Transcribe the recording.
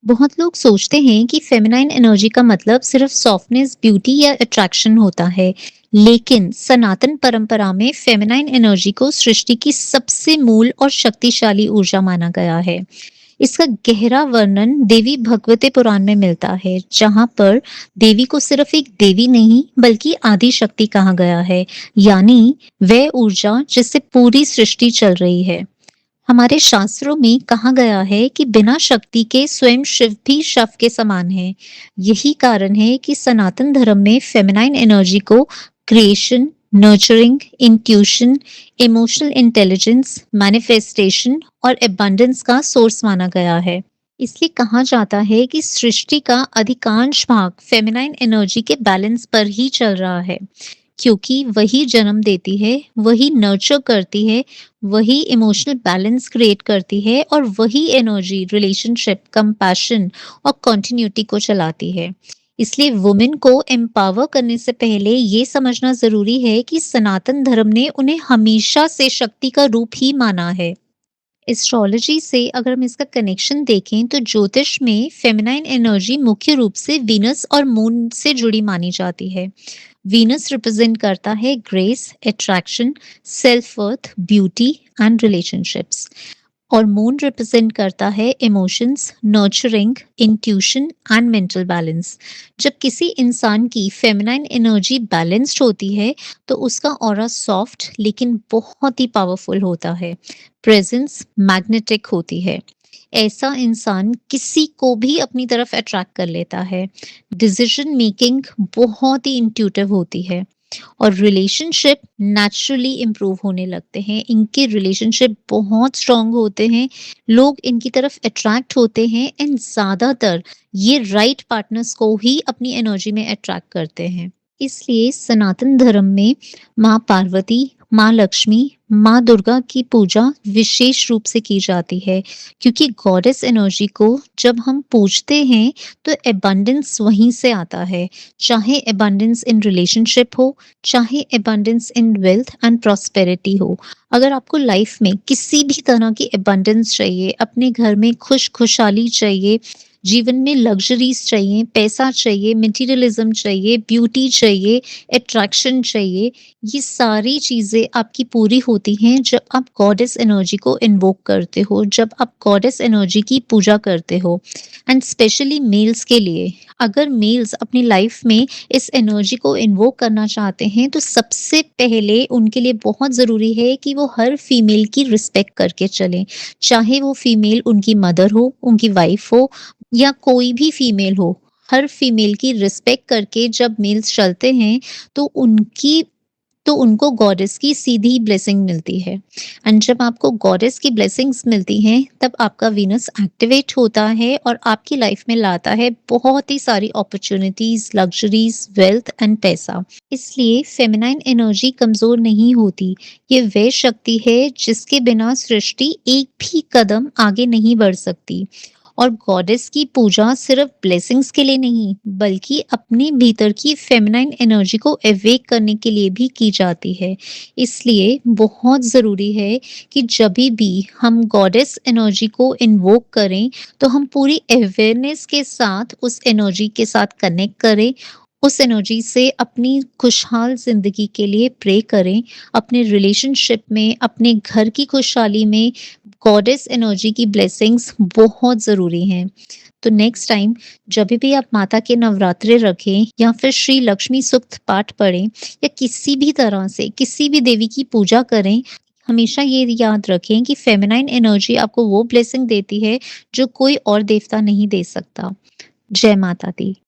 बहुत लोग सोचते हैं कि फेमिनाइन एनर्जी का मतलब सिर्फ सॉफ्टनेस, ब्यूटी या अट्रैक्शन होता है, लेकिन सनातन परंपरा में फेमिनाइन एनर्जी को सृष्टि की सबसे मूल और शक्तिशाली ऊर्जा माना गया है। इसका गहरा वर्णन देवी भगवते पुराण में मिलता है, जहां पर देवी को सिर्फ एक देवी नहीं बल्कि आदि शक्ति कहा गया है, यानी वह ऊर्जा जिससे पूरी सृष्टि चल रही है। हमारे शास्त्रों में कहा गया है कि बिना शक्ति के स्वयं शिव भी शव के समान है। यही कारण है कि सनातन धर्म में फेमिनाइन एनर्जी को creation, nurturing, intuition, emotional intelligence, manifestation और एबंडेंस का सोर्स माना गया है। इसलिए कहा जाता है कि सृष्टि का अधिकांश भाग फेमिनाइन एनर्जी के बैलेंस पर ही चल रहा है, क्योंकि वही जन्म देती है, वही नर्चर करती है, वही इमोशनल बैलेंस क्रिएट करती है और वही एनर्जी रिलेशनशिप, कंपैशन और कंटिन्यूटी को चलाती है। इसलिए वुमेन को एम्पावर करने से पहले ये समझना जरूरी है कि सनातन धर्म ने उन्हें हमेशा से शक्ति का रूप ही माना है। एस्ट्रोलॉजी से अगर हम इसका कनेक्शन देखें तो ज्योतिष में फेमिनाइन एनर्जी मुख्य रूप से वीनस और मून से जुड़ी मानी जाती है। वीनस रिप्रेजेंट करता है grace, attraction, self worth, beauty and relationships, और मून रिप्रेजेंट करता है emotions, nurturing, intuition and mental balance. जब किसी इंसान की फेमिनाइन एनर्जी बैलेंस्ड होती है तो उसका ऑरा सॉफ्ट लेकिन बहुत ही पावरफुल होता है, प्रेजेंस मैग्नेटिक होती है। ऐसा इंसान किसी को भी अपनी तरफ अट्रैक्ट कर लेता है। डिसीजन मेकिंग बहुत ही इंट्यूटिव होती है और रिलेशनशिप नेचुरली इम्प्रूव होने लगते हैं। इनके रिलेशनशिप बहुत स्ट्रांग होते हैं, लोग इनकी तरफ अट्रैक्ट होते हैं एंड ज़्यादातर ये राइट पार्टनर्स को ही अपनी एनर्जी में अट्रैक्ट करते हैं। इसलिए सनातन धर्म में माँ पार्वती, माँ लक्ष्मी, माँ दुर्गा की पूजा विशेष रूप से की जाती है, क्योंकि गॉडेस एनर्जी को जब हम पूजते हैं तो एबंडेंस वहीं से आता है। चाहे एबंडेंस इन रिलेशनशिप हो, चाहे abundance in wealth and prosperity हो। अगर आपको लाइफ में किसी भी तरह की एबंडेंस चाहिए, अपने घर में खुशहाली चाहिए, जीवन में लग्जरीज चाहिए, पैसा चाहिए, मटेरियलिज्म चाहिए, ब्यूटी चाहिए, अट्रैक्शन चाहिए, ये सारी चीजें आपकी पूरी होती हैं जब आप गॉडेस एनर्जी को इन्वोक करते हो, जब आप गॉडेस एनर्जी की पूजा करते हो। एंड स्पेशली मेल्स के लिए, अगर मेल्स अपनी लाइफ में इस एनर्जी को इन्वोक करना चाहते हैं तो सबसे पहले उनके लिए बहुत ज़रूरी है कि वो हर फीमेल की रिस्पेक्ट करके चलें। चाहे वो फीमेल उनकी मदर हो, उनकी वाइफ हो या कोई भी फीमेल हो, हर फीमेल की रिस्पेक्ट करके जब मेल्स चलते हैं तो उनको गॉडेस की सीधी ब्लेसिंग मिलती है। एंड जब आपको गॉडेस की ब्लेसिंग्स मिलती हैं तब आपका वीनस एक्टिवेट होता है और आपकी लाइफ में लाता है बहुत ही सारी अपॉर्चुनिटीज, लग्जरीज, वेल्थ एंड पैसा। इसलिए फेमिनाइन एनर्जी कमजोर नहीं होती, ये वह शक्ति है जिसके बिना सृष्टि एक भी कदम आगे नहीं बढ़ सकती। और गॉडेस की पूजा सिर्फ ब्लेसिंग्स के लिए नहीं बल्कि अपने भीतर की फेमिनाइन एनर्जी को अवेक करने के लिए भी की जाती है। इसलिए बहुत ज़रूरी है कि जब भी हम गॉडेस एनर्जी को इन्वोक करें तो हम पूरी अवेयरनेस के साथ उस एनर्जी के साथ कनेक्ट करें, उस एनर्जी से अपनी खुशहाल जिंदगी के लिए प्रे करें। अपने रिलेशनशिप में, अपने घर की खुशहाली में गॉडेस एनर्जी की ब्लेसिंग्स बहुत ज़रूरी हैं। तो नेक्स्ट टाइम जब भी आप माता के नवरात्रे रखें या फिर श्री लक्ष्मी सुक्त पाठ पढ़ें या किसी भी तरह से किसी भी देवी की पूजा करें, हमेशा ये याद रखें कि फेमिनाइन एनर्जी आपको वो ब्लेसिंग देती है जो कोई और देवता नहीं दे सकता। जय माता दी।